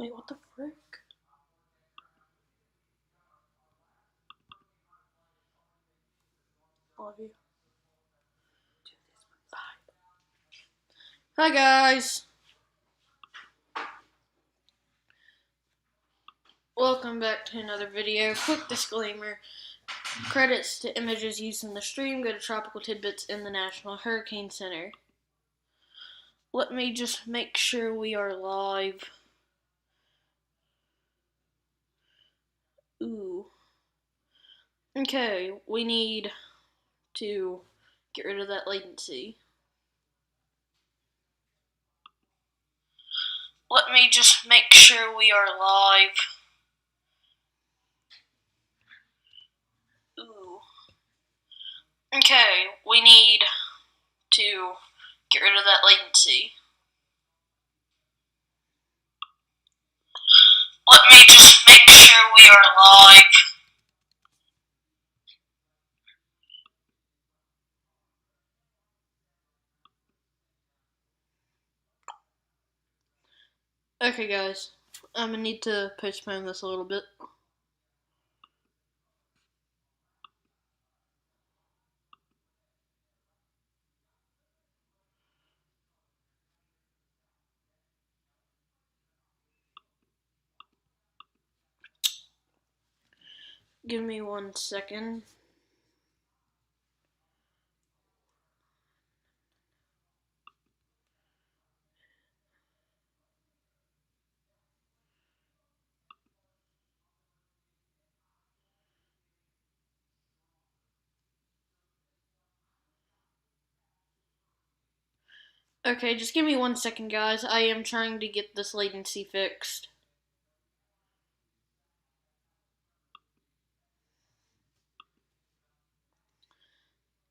Wait, what the frick? Love you. Bye. Hi guys! Welcome back to another video. Quick disclaimer. Credits to images used in the stream go to Tropical Tidbits in the National Hurricane Center. Let me just make sure we are live. Ooh. Okay, we need to get rid of that latency. Let me just make sure we are live. Ooh. Okay, we need to get rid of that latency. Let me just make sure we are live. Okay guys, I'm gonna need to postpone this a little bit. Give me 1 second. Okay, just give me 1 second guys. I am trying to get this latency fixed.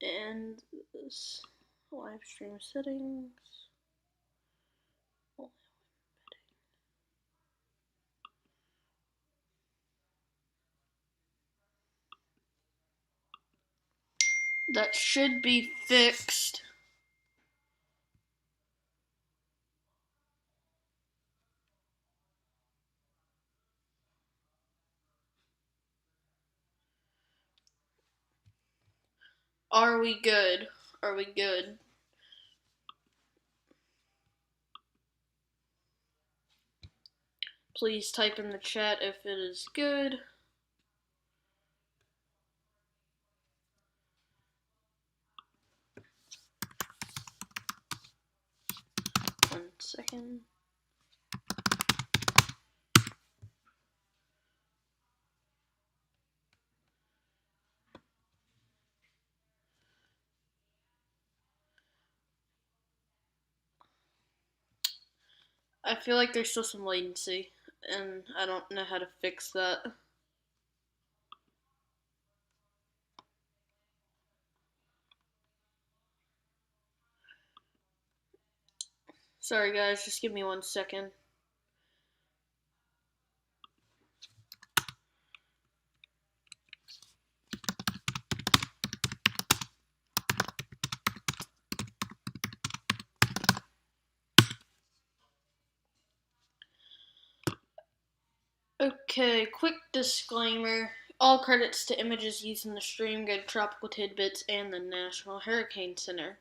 And this live stream settings. That should be fixed. Are we good? Are we good? Please type in the chat if it is good. One second. I feel like there's still some latency, and I don't know how to fix that. Sorry guys, just give me 1 second. Okay, quick disclaimer. All credits to images used in the stream go to Tropical Tidbits and the National Hurricane Center.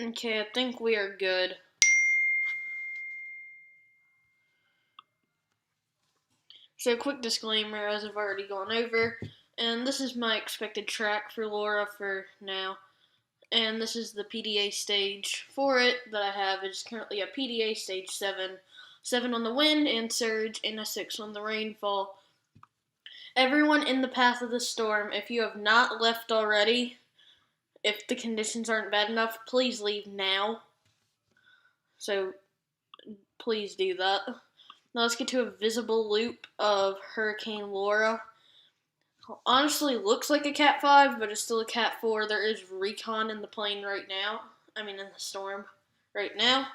Okay, I think we are good. So, quick disclaimer, as I've already gone over, and this is my expected track for Laura for now. And this is the PDA stage for it that I have. It's currently a PDA stage 7. 7 on the wind and surge, and a 6 on the rainfall. Everyone in the path of the storm, if you have not left already, if the conditions aren't bad enough, please leave now. So, please do that. Now let's get to a visible loop of Hurricane Laura. Honestly, looks like a Cat 5, but it's still a Cat 4. There is recon in the plane right now. I mean, in the storm right now.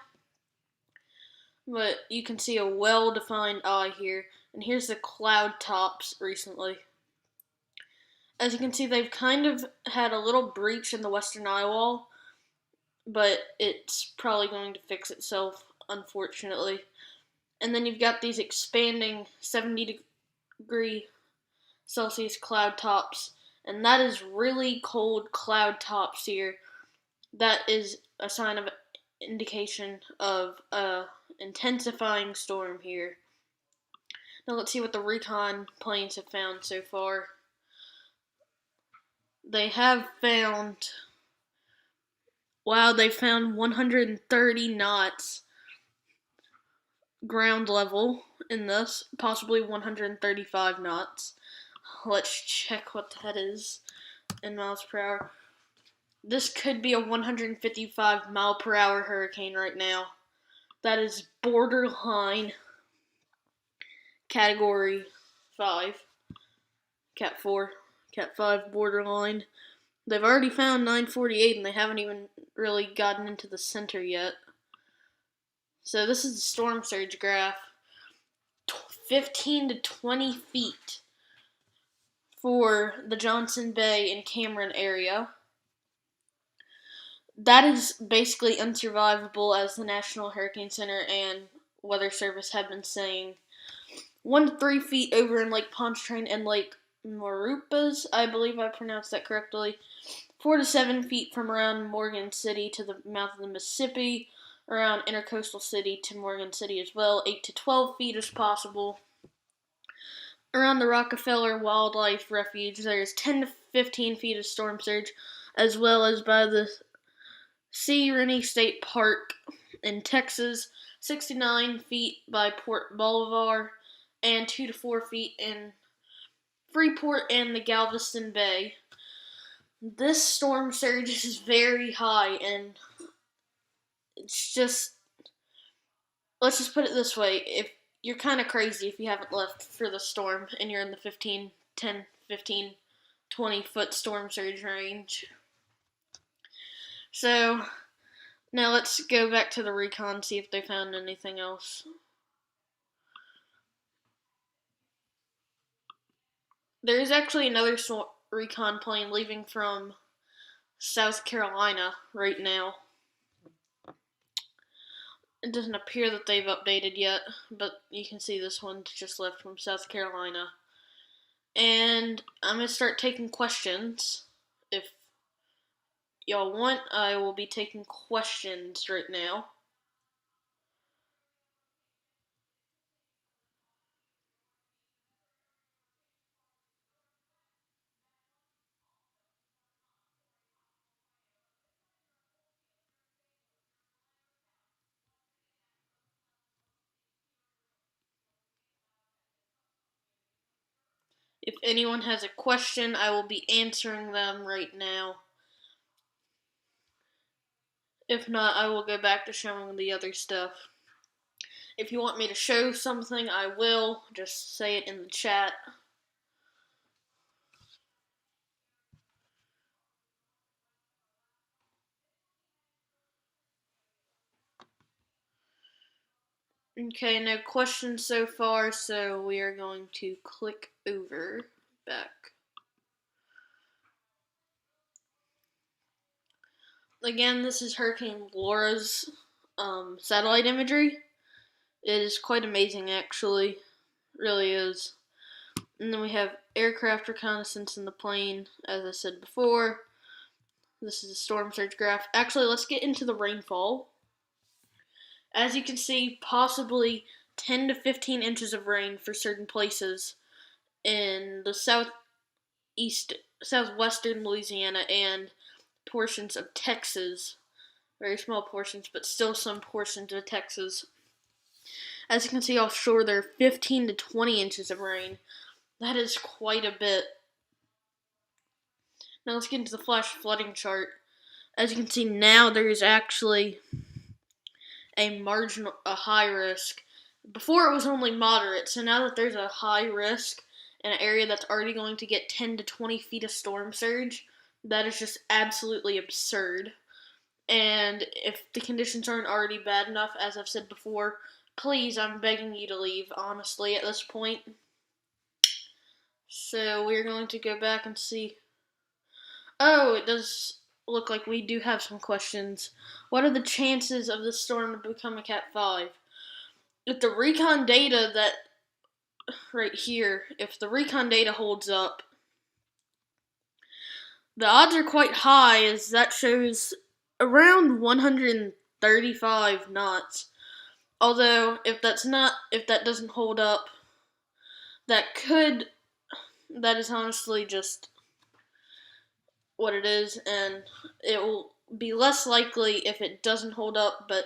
But you can see a well-defined eye here. And here's the cloud tops recently. As you can see, they've kind of had a little breach in the western eye wall, but it's probably going to fix itself, unfortunately. And then you've got these expanding 70-degree Celsius cloud tops, and that is really cold cloud tops here. That is a sign of indication of a intensifying storm here. Now let's see what the recon planes have found so far. They have found, wow, they found 130 knots ground level in this, possibly 135 knots. Let's check what that is in miles per hour. This could be a 155 mile per hour hurricane right now. That is borderline Category 5. Cat 4, Cat 5 borderline. They've already found 948 and they haven't even really gotten into the center yet. So this is the storm surge graph. 15 to 20 feet for the Johnson Bay and Cameron area. That is basically unsurvivable, as the National Hurricane Center and Weather Service have been saying. 1 to 3 feet over in Lake Pontchartrain and Lake Marupas, I believe I pronounced that correctly. 4 to 7 feet from around Morgan City to the mouth of the Mississippi, around Intercoastal City to Morgan City as well. 8 to 12 feet is possible. Around the Rockefeller Wildlife Refuge, there's 10 to 15 feet of storm surge, as well as by the Sea Rennie State Park in Texas, 69 feet by Port Bolivar, and 2 to 4 feet in Freeport and the Galveston Bay. This storm surge is very high, and it's just, let's just put it this way, if you're kind of crazy if you haven't left for the storm and you're in the 10, 15, 20 foot storm surge range. So, now let's go back to the recon, see if they found anything else. There is actually another recon plane leaving from South Carolina right now. It doesn't appear that they've updated yet, but you can see this one's just left from South Carolina. And I'm going to start taking questions. If y'all want, I will be taking questions right now. If anyone has a question, I will be answering them right now. If not, I will go back to showing the other stuff. If you want me to show something, I will. Just say it in the chat. Okay, no questions so far, so we are going to click over back. Again, this is Hurricane Laura's satellite imagery. It is quite amazing, actually. It really is. And then we have aircraft reconnaissance in the plane, as I said before. This is a storm surge graph. Actually, let's get into the rainfall. As you can see, possibly 10 to 15 inches of rain for certain places in the southwestern Louisiana and portions of Texas. Very small portions, but still some portions of Texas. As you can see offshore, there are 15 to 20 inches of rain. That is quite a bit. Now let's get into the flash flooding chart. As you can see now, there is actually a high risk. Before it was only moderate, so now that there's a high risk, in an area that's already going to get 10 to 20 feet of storm surge. That is just absolutely absurd. And if the conditions aren't already bad enough, as I've said before, please, I'm begging you to leave, honestly, at this point. So we're going to go back and see. Oh, it does look like we do have some questions. What are the chances of this storm to become a Cat 5? If the recon data that right here, if the recon data holds up, the odds are quite high, as that shows around 135 knots. Although, if that doesn't hold up, that is honestly just what it is, and it will be less likely if it doesn't hold up, but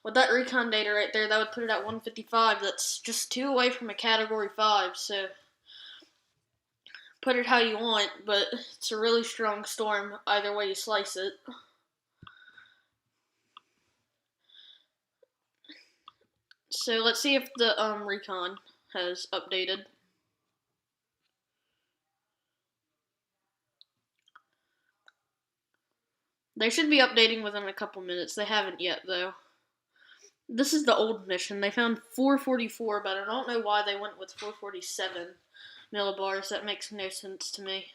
with that recon data right there, that would put it at 155. That's just 2 away from a Category 5, so put it how you want, but it's a really strong storm either way you slice it. So let's see if the recon has updated. They should be updating within a couple minutes. They haven't yet, though. This is the old mission. They found 444, but I don't know why they went with 447 millibars. That makes no sense to me.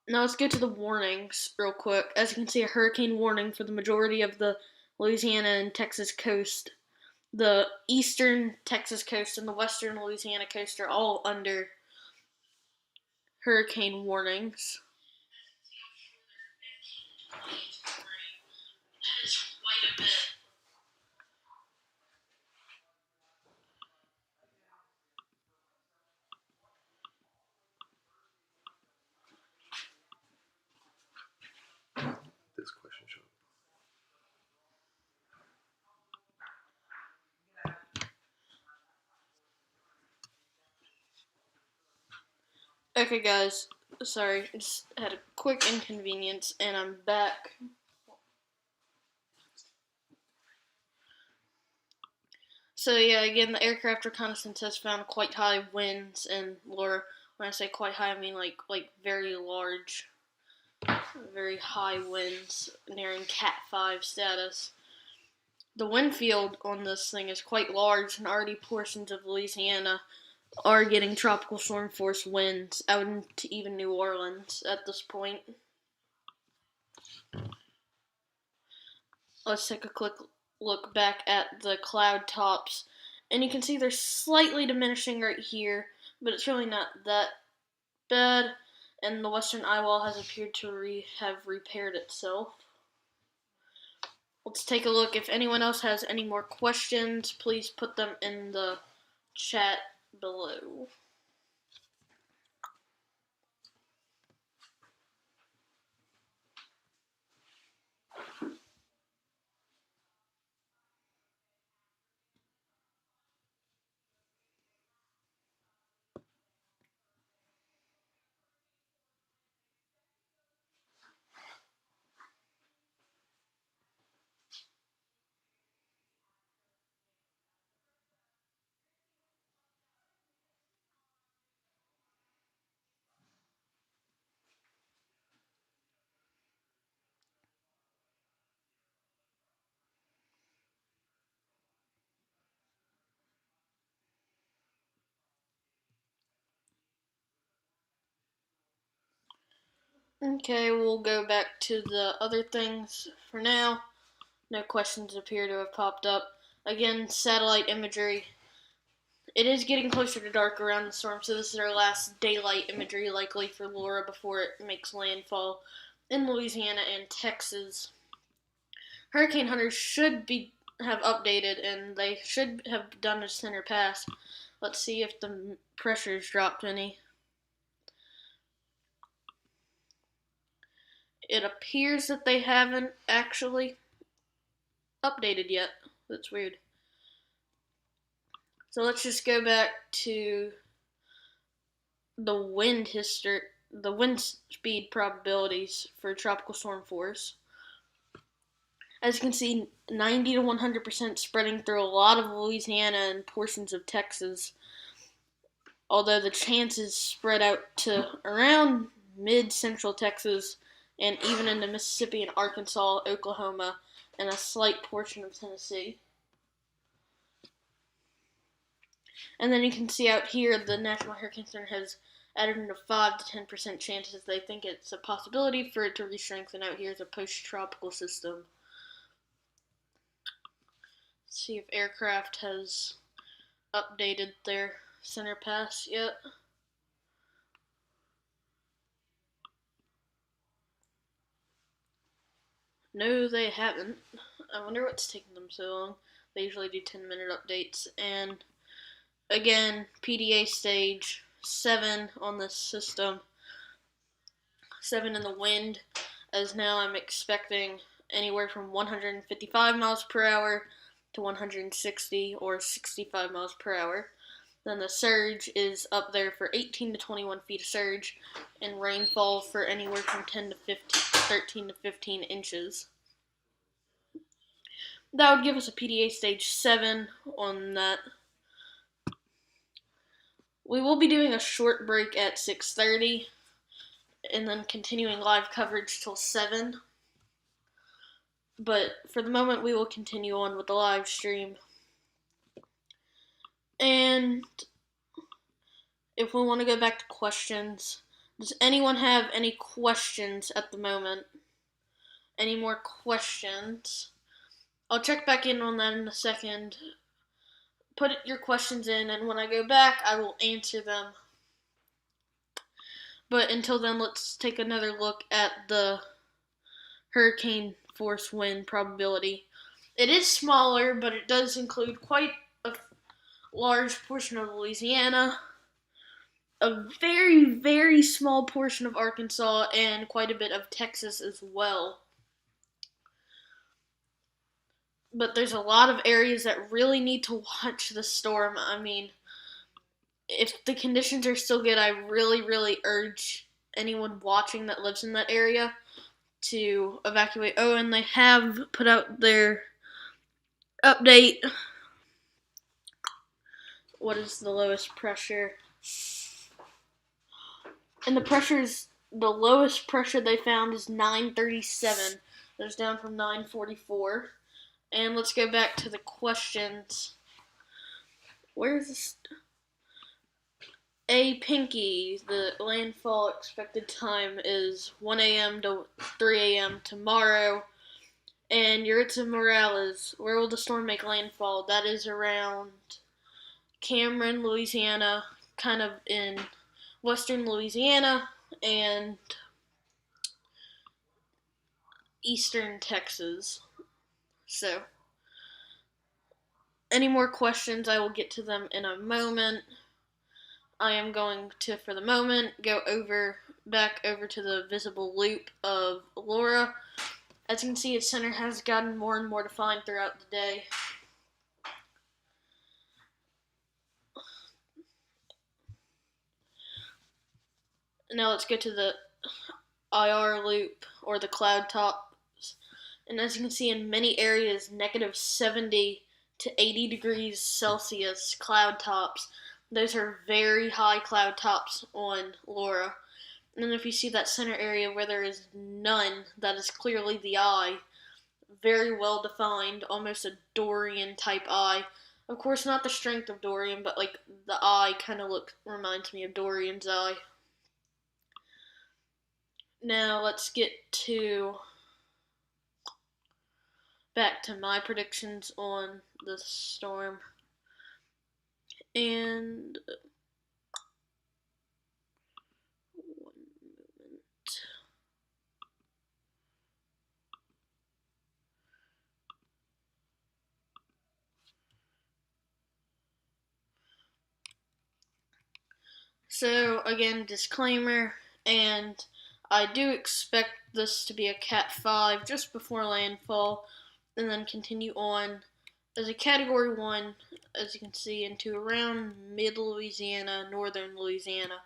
Now let's get to the warnings real quick. As you can see, a hurricane warning for the majority of the Louisiana and Texas coast. The eastern Texas coast and the western Louisiana coast are all under hurricane warnings. Quite a bit. This question show. Okay, guys. Sorry, I just had a quick inconvenience, and I'm back. So yeah, again, the aircraft reconnaissance has found quite high winds in Laura. When I say quite high, I mean like very large, very high winds nearing Cat 5 status. The wind field on this thing is quite large, and already portions of Louisiana are getting tropical storm force winds out into even New Orleans at this point. Let's take a quick look back at the cloud tops, and you can see they're slightly diminishing right here, but it's really not that bad, and the western eye wall has appeared to have repaired itself. Let's take a look. If anyone else has any more questions, please put them in the chat below. Okay, we'll go back to the other things for now. No questions appear to have popped up. Again, satellite imagery. It is getting closer to dark around the storm, so this is our last daylight imagery likely for Laura before it makes landfall in Louisiana and Texas. Hurricane hunters should have updated, and they should have done a center pass. Let's see if the pressure's dropped any. It appears that they haven't actually updated yet. That's weird. So let's just go back to the wind speed probabilities for tropical storm force. As you can see, 90 to 100% spreading through a lot of Louisiana and portions of Texas. although the chances spread out to around mid-central Texas and even into Mississippi and Arkansas, Oklahoma, and a slight portion of Tennessee. And then you can see out here the National Hurricane Center has added in a 5 to 10% chances. They think it's a possibility for it to re-strengthen out here as a post-tropical system. Let's see if aircraft has updated their center pass yet. No, they haven't. I wonder what's taking them so long. They usually do 10-minute updates. And again, PDA stage 7 on this system. 7 in the wind, as now I'm expecting anywhere from 155 miles per hour to 160 or 65 miles per hour. Then the surge is up there for 18 to 21 feet of surge, and rainfall for anywhere from 13 to 15 inches. That would give us a PDA stage 7 on that. We will be doing a short break at 6:30 and then continuing live coverage till 7. But for the moment, we will continue on with the live stream. And if we want to go back to questions, does anyone have any questions at the moment? Any more questions? I'll check back in on that in a second. Put your questions in, and when I go back, I will answer them. But until then, let's take another look at the hurricane force wind probability. It is smaller, but it does include quite a large portion of Louisiana, a very, very small portion of Arkansas, and quite a bit of Texas as well. But there's a lot of areas that really need to watch the storm. I mean, if the conditions are still good, I really, really urge anyone watching that lives in that area to evacuate. Oh, and they have put out their update. What is the lowest pressure? And the lowest pressure they found is 937. That's down from 944. And let's go back to the questions. Where's this? Pinky, the landfall expected time is 1 a.m. to 3 a.m. tomorrow. And Yuritsa Morales, where will the storm make landfall? That is around Cameron, Louisiana, kind of in western Louisiana, and eastern Texas. So, any more questions, I will get to them in a moment. I am going to, for the moment, go back over to the visible loop of Laura. As you can see, its center has gotten more and more defined throughout the day. Now let's go to the IR loop, or the cloud tops. And as you can see, in many areas, negative 70 to 80 degrees Celsius cloud tops. Those are very high cloud tops on Laura. And then if you see that center area where there is none, that is clearly the eye. Very well defined, almost a Dorian type eye. Of course, not the strength of Dorian, but like the eye kind of reminds me of Dorian's eye. Now let's get back to my predictions on the storm. And one moment. So again, disclaimer, and I do expect this to be a Cat 5 just before landfall, and then continue on as a Category 1, as you can see, into around mid-Louisiana, northern Louisiana,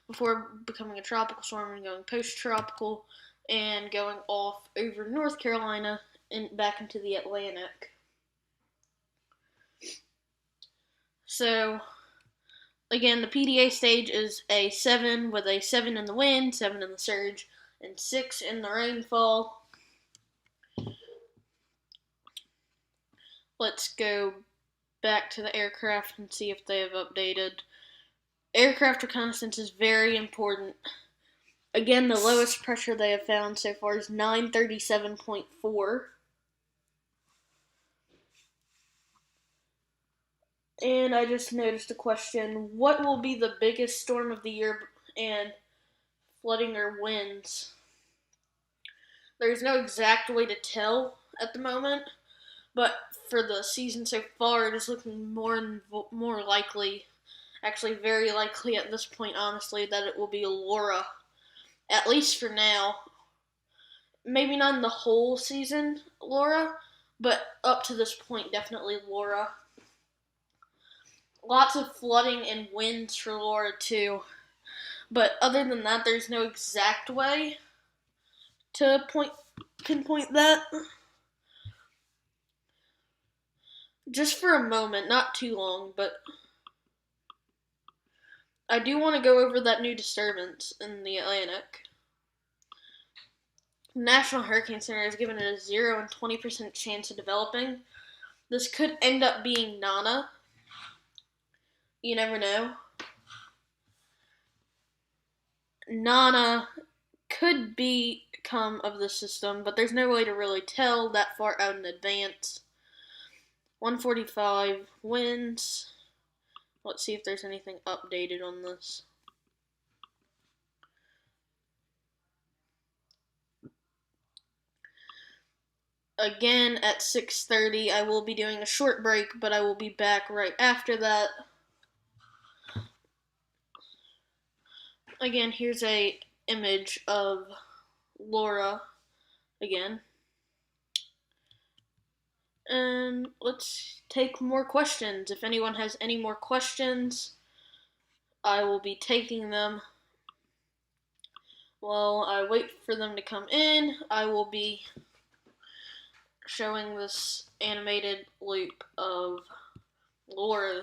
before becoming a tropical storm and going post-tropical, and going off over North Carolina and back into the Atlantic. So, Again, the PDA stage is a 7 with a 7 in the wind, 7 in the surge, and 6 in the rainfall. Let's go back to the aircraft and see if they have updated. Aircraft reconnaissance is very important. Again, the lowest pressure they have found so far is 937.4. And I just noticed a question. What will be the biggest storm of the year and flooding or winds? There's no exact way to tell at the moment, but for the season so far, it is looking more likely, actually very likely at this point, honestly, that it will be Laura, at least for now. Maybe not in the whole season, Laura, but up to this point, definitely Laura. Lots of flooding and winds for Laura, too. But other than that, there's no exact way to pinpoint that. Just for a moment, not too long, but I do want to go over that new disturbance in the Atlantic. National Hurricane Center has given it a 0 and 20% chance of developing. This could end up being Nana. You never know. Nana could become of the system, but there's no way to really tell that far out in advance. 145 winds. Let's see if there's anything updated on this. Again, at 6:30, I will be doing a short break, but I will be back right after that. Again, here's a image of Laura again. And let's take more questions. If anyone has any more questions, I will be taking them. While I wait for them to come in, I will be showing this animated loop of Laura.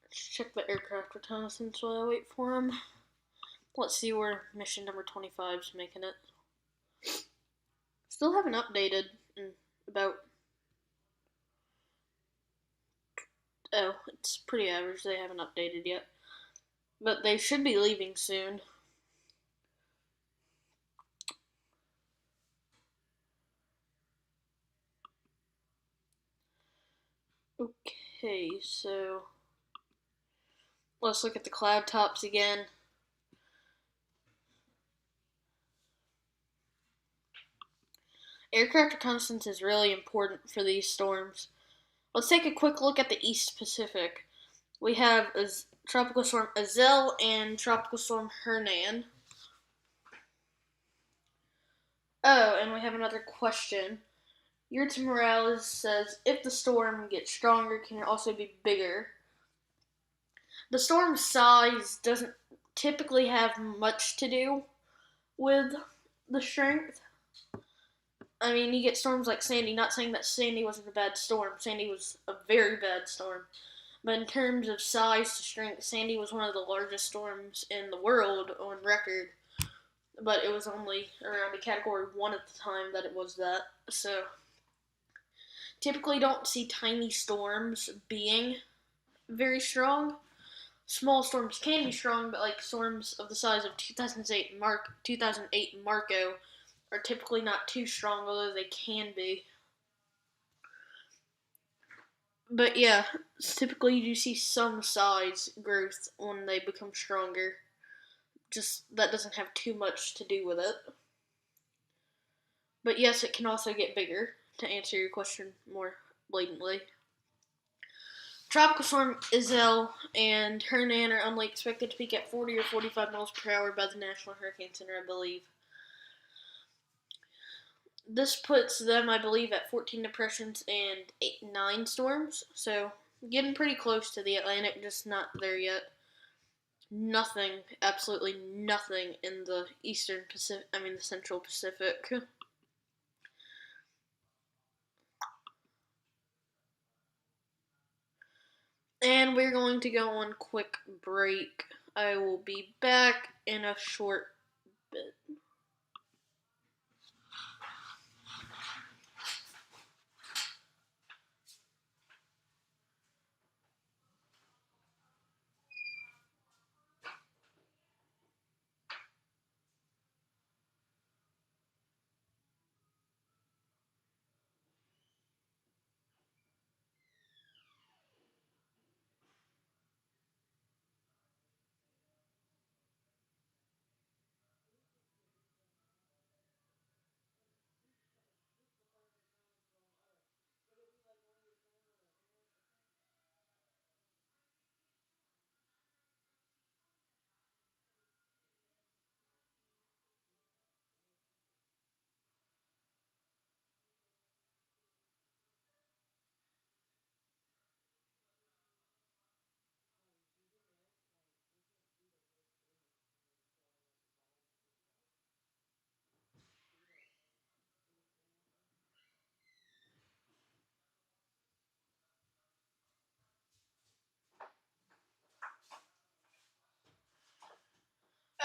Let's check the aircraft reconnaissance while I wait for him. Let's see where mission number 25 is making it. Still haven't updated in about... Oh, it's pretty average. They haven't updated yet. But they should be leaving soon. Okay, so let's look at the cloud tops again. Aircraft reconnaissance is really important for these storms. Let's take a quick look at the East Pacific. We have Tropical Storm Iselle and Tropical Storm Hernan. Oh, and we have another question. Yurta Morales says, if the storm gets stronger, can it also be bigger? The storm size doesn't typically have much to do with the strength. I mean, you get storms like Sandy, not saying that Sandy wasn't a bad storm. Sandy was a very bad storm. But in terms of size to strength, Sandy was one of the largest storms in the world on record. But it was only around a Category 1 at the time that it was that. So, typically don't see tiny storms being very strong. Small storms can be strong, but like storms of the size of 2008 Marco are typically not too strong, although they can be. But yeah, typically you do see some size growth when they become stronger. Just that doesn't have too much to do with it. But yes, it can also get bigger, to answer your question more blatantly. Tropical Storm Iselle and Hernan are only expected to peak at 40 or 45 miles per hour by the National Hurricane Center, I believe. this puts them, I believe, at 14 depressions and 9 storms. So getting pretty close to the Atlantic, just not there yet. Nothing, absolutely nothing in the eastern Pacific, the central Pacific. And we're going to go on quick break. I will be back in a short bit.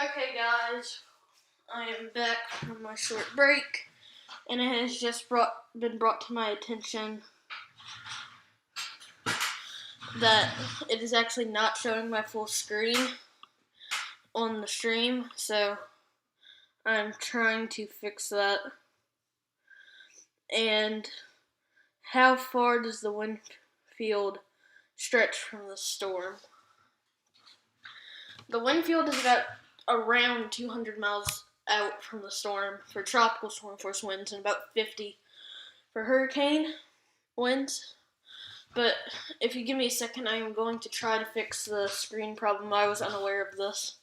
Okay, guys, I am back from my short break, and it has just been brought to my attention that it is actually not showing my full screen on the stream, so I'm trying to fix that. And how far does the wind field stretch from the storm? The wind field is about around 200 miles out from the storm for tropical storm force winds and about 50 for hurricane winds. But if you give me a second, I am going to try to fix the screen problem. I was unaware of this.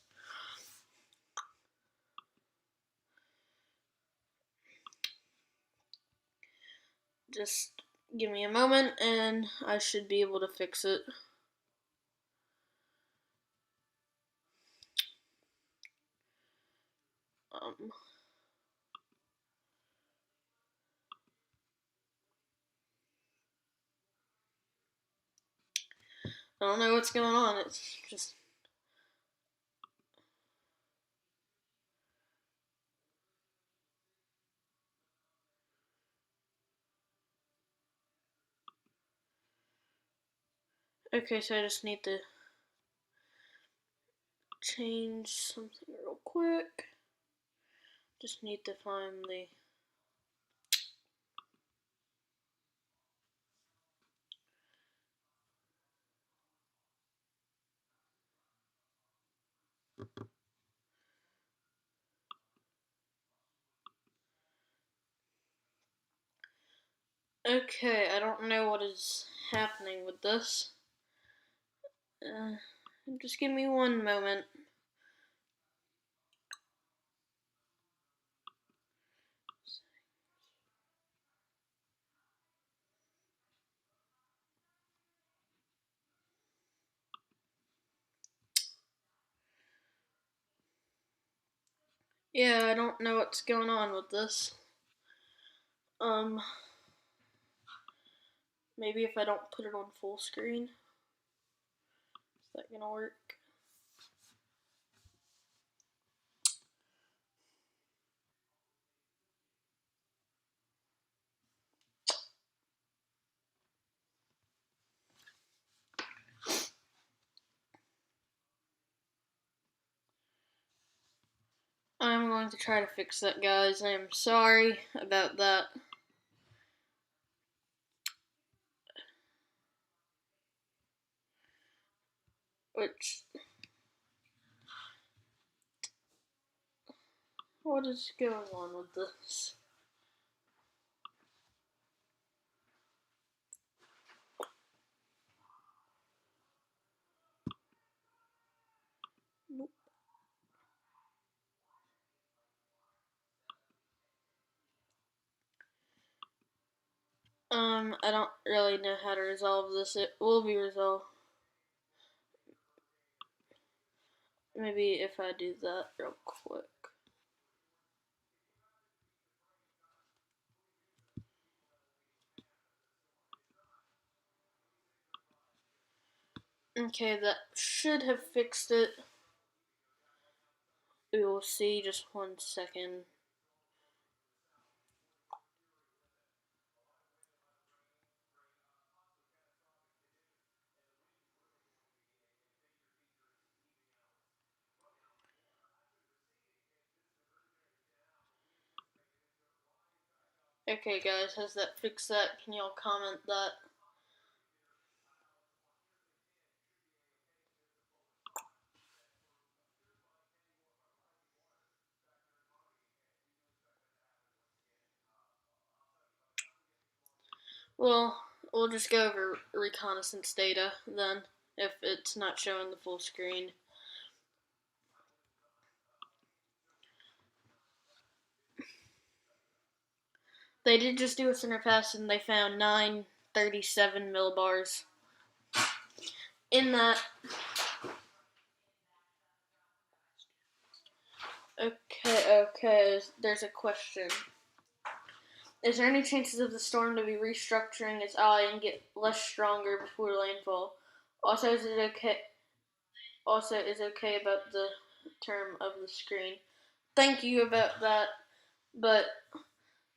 Just give me a moment and I should be able to fix it. I don't know what's going on. It's just... Okay, so I just need to change something real quick. Just need to find the... Okay, I don't know what is happening with this. Just give me one moment. Yeah, I don't know what's going on with this. Maybe if I don't put it on full screen, is that gonna work? I'm going to try to fix that, guys. I am sorry about that. What is going on with this? Nope. I don't really know how to resolve this. It will be resolved. Maybe if I do that real quick. Okay, that should have fixed it. We will see, just 1 second. Okay guys, has that fixed that? Can y'all comment that? Well, we'll just go over reconnaissance data then, if it's not showing the full screen. They did just do a center pass and they found 937 millibars. In that, okay, there's a question. Is there any chances of the storm to be restructuring its eye and get less stronger before landfall? Also, is it okay? Also, is okay about the term of the screen? Thank you about that, but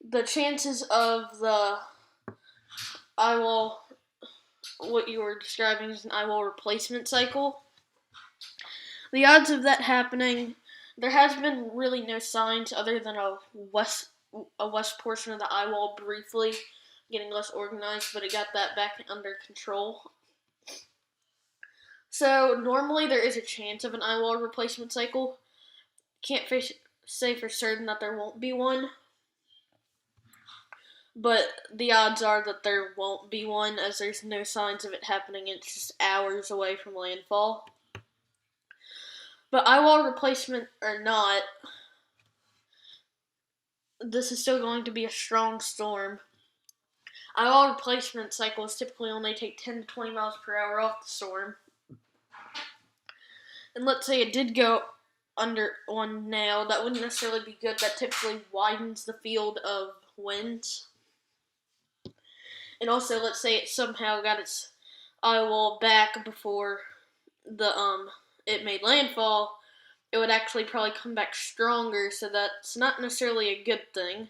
the chances of the eyewall, what you were describing as an eyewall replacement cycle, the odds of that happening, there has been really no signs other than a west portion of the eyewall briefly getting less organized, but it got that back under control. So normally there is a chance of an eyewall replacement cycle. Can't say for certain that there won't be one, but the odds are that there won't be one, as there's no signs of it happening. It's just hours away from landfall. But eyewall replacement or not, this is still going to be a strong storm. Eyewall replacement cycles typically only take 10 to 20 miles per hour off the storm. And let's say it did go under one now, that wouldn't necessarily be good. That typically widens the field of winds. And also, let's say it somehow got its eyewall back before it made landfall, it would actually probably come back stronger, so that's not necessarily a good thing.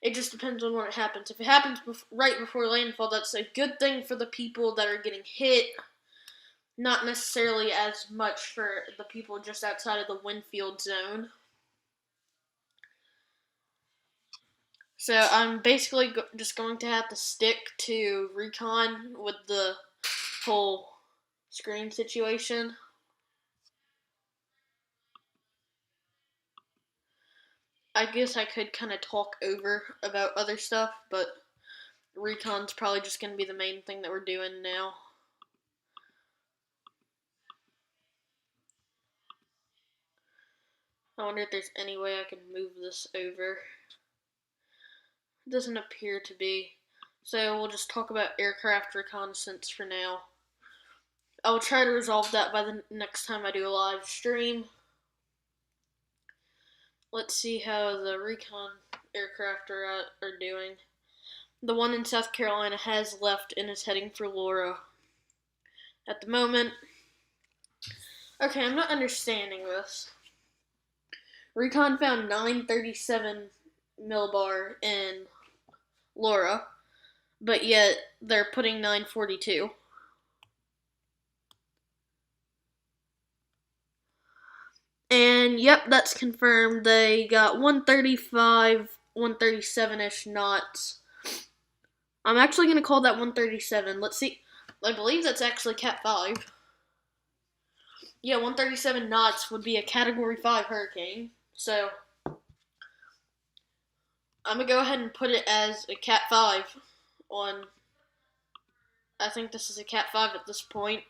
It just depends on when it happens. If it happens right before landfall, that's a good thing for the people that are getting hit, not necessarily as much for the people just outside of the wind field zone. So I'm basically just going to have to stick to recon with the whole screen situation. I guess I could kind of talk over about other stuff, but recon's probably just going to be the main thing that we're doing now. I wonder if there's any way I can move this over. It doesn't appear to be. So we'll just talk about aircraft reconnaissance for now. I will try to resolve that by the next time I do a live stream. Let's see how the recon aircraft are doing. The one in South Carolina has left and is heading for Laura at the moment. Okay, I'm not understanding this. Recon found 937 millibar in Laura, but yet they're putting 942. And yep, that's confirmed. They got 135, 137-ish knots. I'm actually going to call that 137. Let's see. I believe that's actually Cat 5. Yeah, 137 knots would be a Category 5 hurricane. So I'm going to go ahead and put it as a Cat 5 on. I think this is a Cat 5 at this point.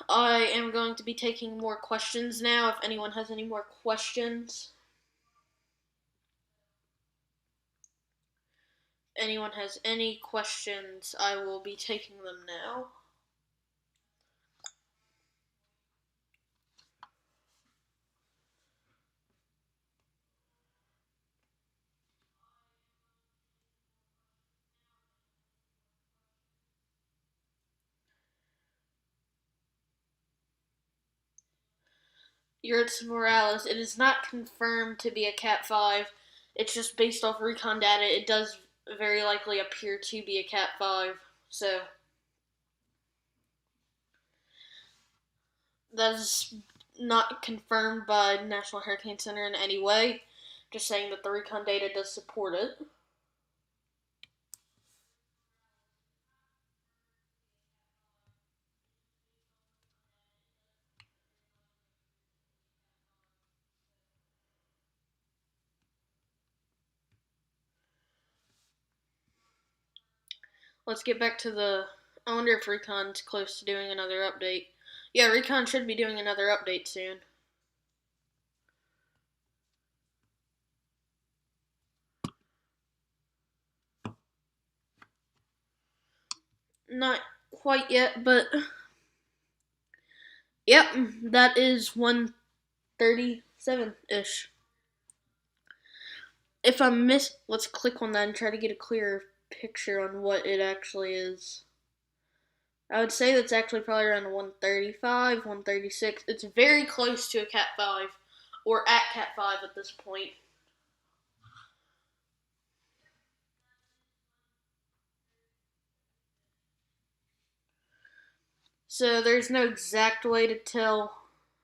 I am going to be taking more questions now. If anyone has any more questions. Anyone has any questions, I will be taking them now. Yurts Morales, it is not confirmed to be a Cat 5. It's just based off recon data. It does very likely appear to be a Cat 5. So, that is not confirmed by National Hurricane Center in any way. Just saying that the recon data does support it. Let's get back to the. I wonder if Recon's close to doing another update. Yeah, Recon should be doing another update soon. Not quite yet, but yep, that is 137-ish. If I miss, let's click on that and try to get a clearer picture on what it actually is. I would say that's actually probably around 135, 136. It's very close to a Cat 5, or at Cat 5 at this point. So there's no exact way to tell.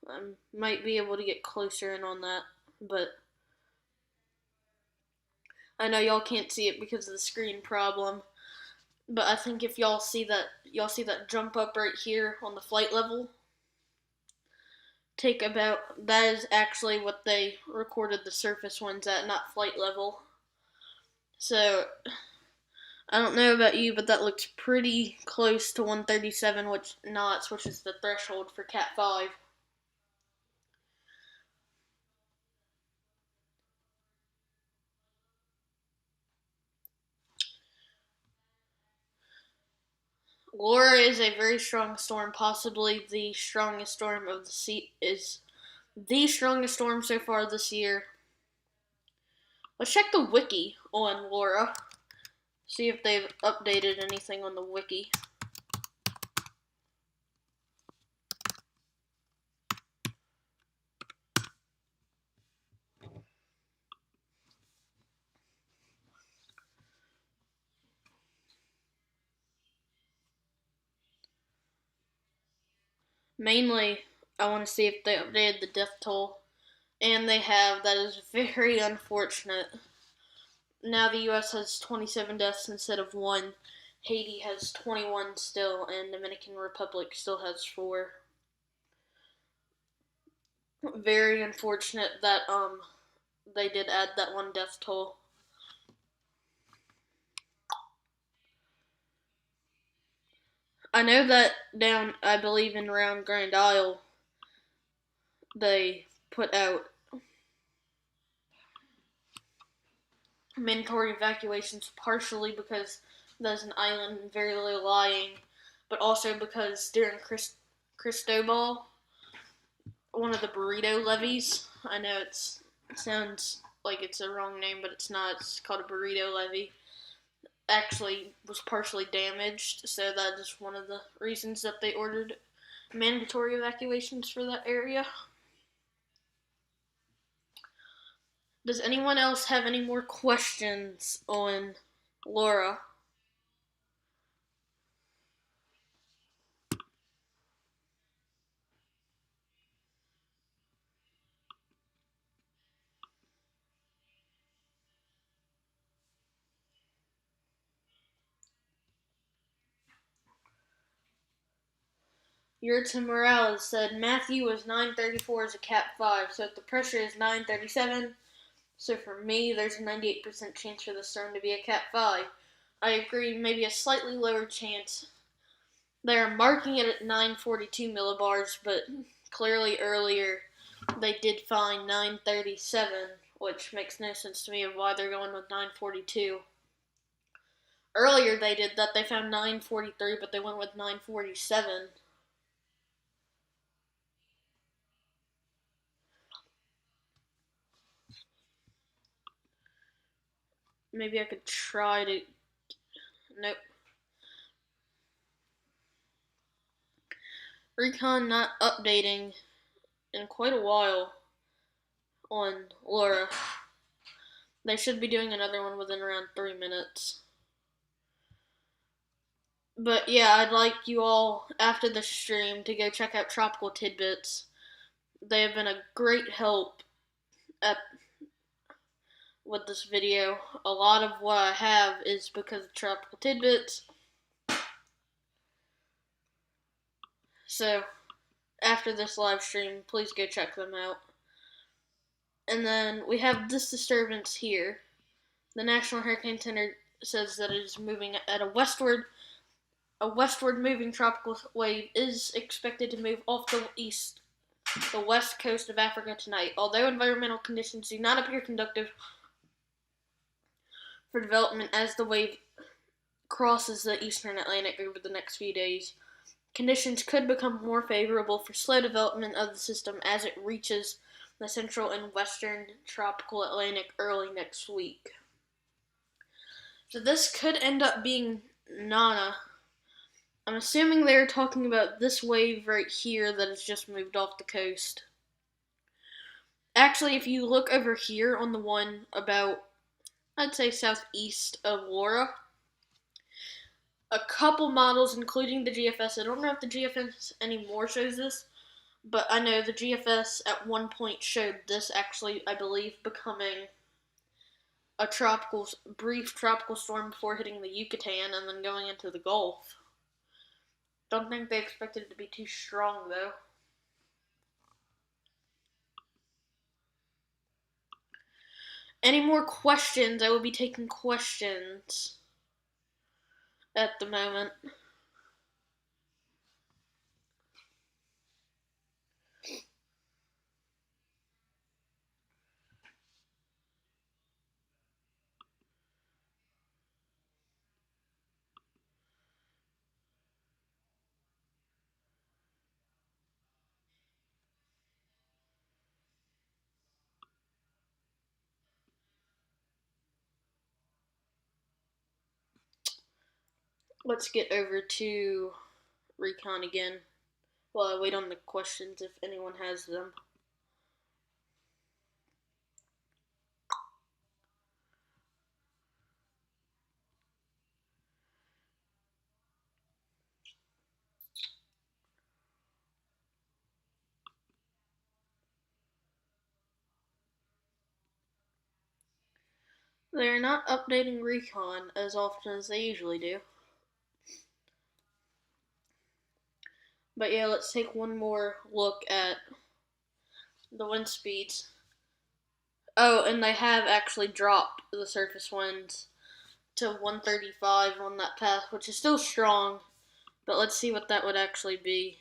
I might be able to get closer in on that, but I know y'all can't see it because of the screen problem. But I think if y'all see that jump up right here on the flight level, that is actually what they recorded the surface winds at, not flight level. So I don't know about you, but that looks pretty close to 137 knots, which is the threshold for Cat 5. Laura is a very strong storm, possibly the strongest storm of the sea. Is the strongest storm so far this year. Let's check the wiki on Laura. See if they've updated anything on the wiki. Mainly, I want to see if they updated the death toll. And they have. That is very unfortunate. Now the U.S. has 27 deaths instead of 1. Haiti has 21 still, and Dominican Republic still has 4. Very unfortunate that they did add that 1 death toll. I know that down, I believe in around Grand Isle, they put out mandatory evacuations partially because there's an island very low lying, but also because during Cristobal, one of the burrito levees, I know it sounds like it's a wrong name, but it's not. It's called a burrito levee. Actually was partially damaged, so that is one of the reasons that they ordered mandatory evacuations for that area. Does anyone else have any more questions on Laura? Yurton Morales said Matthew was 934 as a Cat 5, so if the pressure is 937, so for me, there's a 98% chance for the storm to be a Cat 5. I agree, maybe a slightly lower chance They're marking it at 942 millibars, but clearly earlier they did find 937, which makes no sense to me of why they're going with 942. Earlier they did that, they found 943, but they went with 947. Maybe I could try to... Nope. Recon not updating in quite a while on Laura. They should be doing another one within around 3 minutes. But yeah, I'd like you all, after the stream, to go check out Tropical Tidbits. They have been a great help at, with this video. A lot of what I have is because of Tropical Tidbits. So, after this live stream, please go check them out. And then we have this disturbance here. The National Hurricane Center says that it is moving at a westward moving tropical wave is expected to move off the west coast of Africa tonight. Although environmental conditions do not appear conducive for development as the wave crosses the eastern Atlantic over the next few days, conditions could become more favorable for slow development of the system as it reaches the central and western tropical Atlantic early next week. So this could end up being Nana. I'm assuming they're talking about this wave right here that has just moved off the coast. Actually, if you look over here on the one about, I'd say, southeast of Laura, a couple models, including the GFS, I don't know if the GFS anymore shows this, but I know the GFS at one point showed this actually, I believe, becoming a brief tropical storm before hitting the Yucatan and then going into the Gulf. Don't think they expected it to be too strong, though. Any more questions? I will be taking questions at the moment. Let's get over to Recon again while I wait on the questions if anyone has them. They are not updating Recon as often as they usually do. But yeah, let's take one more look at the wind speeds. Oh, and they have actually dropped the surface winds to 135 on that path, which is still strong, but let's see what that would actually be.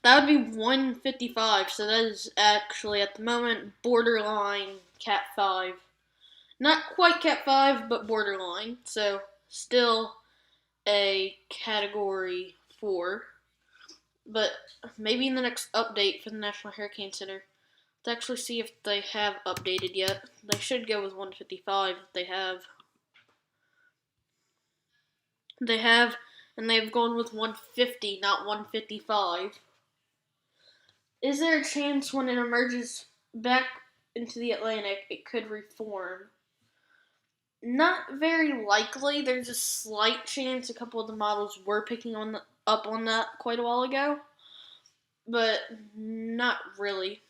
That would be 155, so that is actually, at the moment, borderline Cat 5. Not quite Cat 5, but borderline, so still a Category 4. But maybe in the next update for the National Hurricane Center, let's actually see if they have updated yet. They should go with 155 if they have. They have, and they've gone with 150, not 155. Is there a chance when it emerges back into the Atlantic, it could reform? Not very likely. There's a slight chance. A couple of the models were picking up on that quite a while ago, but not really.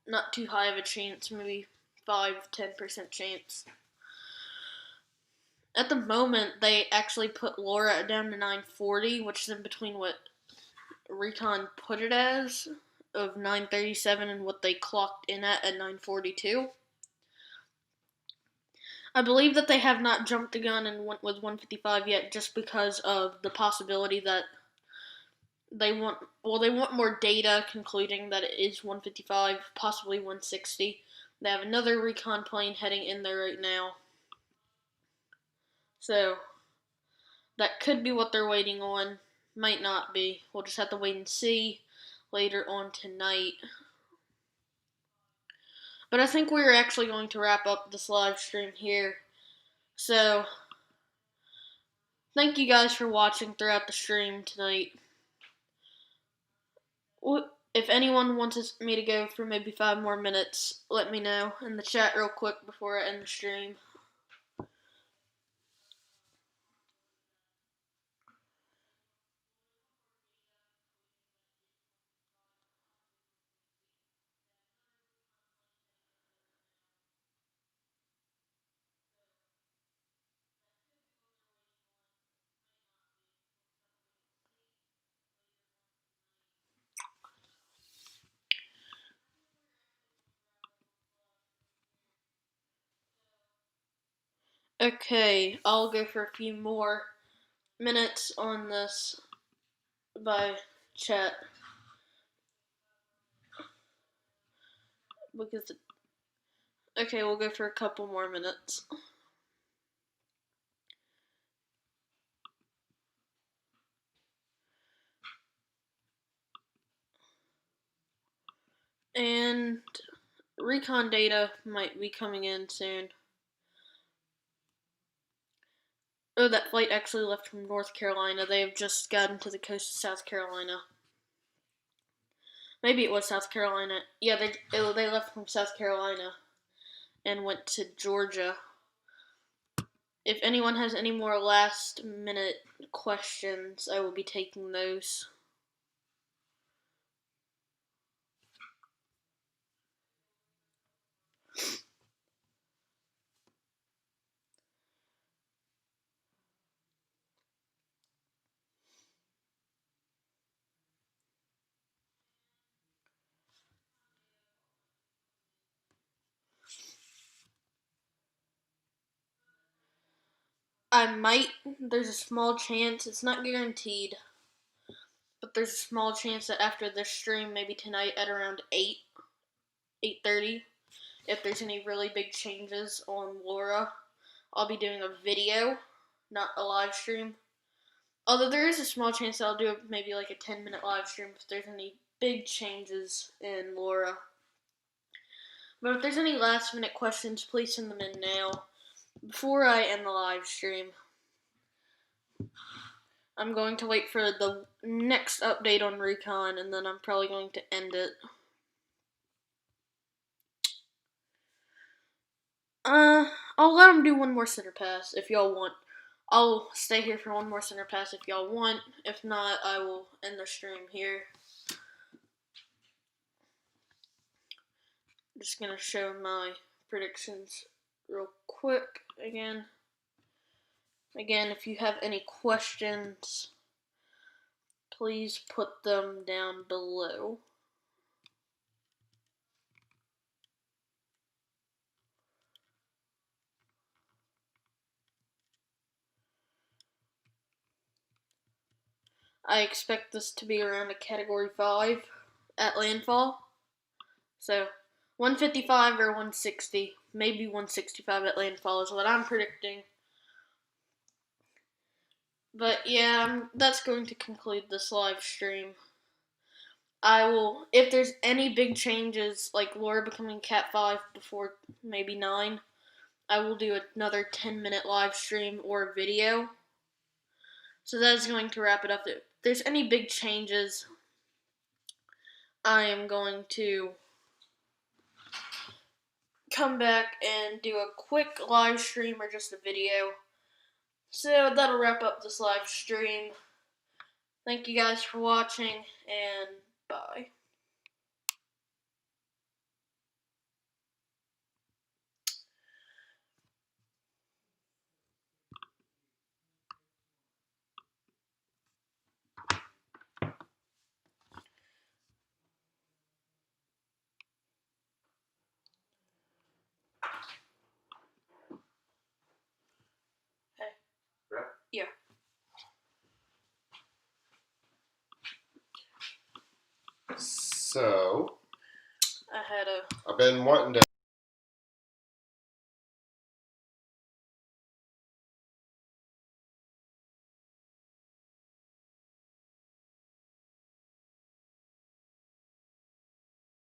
Not too high of a chance. Maybe 5-10% chance. At the moment, they actually put Laura down to 940, which is in between what Recon put it as, of 9:37 and what they clocked in at 9:42. I believe that they have not jumped the gun and went with 155 yet, just because of the possibility that they want more data concluding that it is 155, possibly 160. They have another recon plane heading in there right now. So that could be what they're waiting on. Might not be. We'll just have to wait and see later on tonight. But I think we're actually going to wrap up this live stream here. So thank you guys for watching throughout the stream tonight. If anyone wants me to go for maybe 5 more minutes, let me know in the chat real quick before I end the stream. Okay, I'll go for a few more minutes on this by chat. Okay, we'll go for a couple more minutes. And recon data might be coming in soon. Oh, that flight actually left from North Carolina. They have just gotten to the coast of South Carolina. Maybe it was South Carolina. Yeah, they left from South Carolina and went to Georgia. If anyone has any more last minute questions, I will be taking those. I might. There's a small chance. It's not guaranteed. But there's a small chance that after this stream, maybe tonight at around 8:30, if there's any really big changes on Laura, I'll be doing a video, not a live stream. Although there is a small chance that I'll do maybe like a 10-minute live stream if there's any big changes in Laura. But if there's any last minute questions, please send them in now before I end the live stream. I'm going to wait for the next update on Recon, and then I'm probably going to end it. I'll let them do one more center pass if y'all want. I'll stay here for one more center pass if y'all want. If not, I will end the stream here. I'm just gonna show my predictions real quick again. Again, if you have any questions, please put them down below. I expect this to be around a Category 5 at landfall. So, 155 or 160, maybe 165 at landfall is what I'm predicting. But yeah, that's going to conclude this live stream. I will, if there's any big changes, like Laura becoming Cat 5 before maybe 9, I will do another 10-minute live stream or video. So that is going to wrap it up. If there's any big changes, I am going to come back and do a quick live stream or just a video. So that'll wrap up this live stream. Thank you guys for watching, and bye. So, I had a... I've been wanting to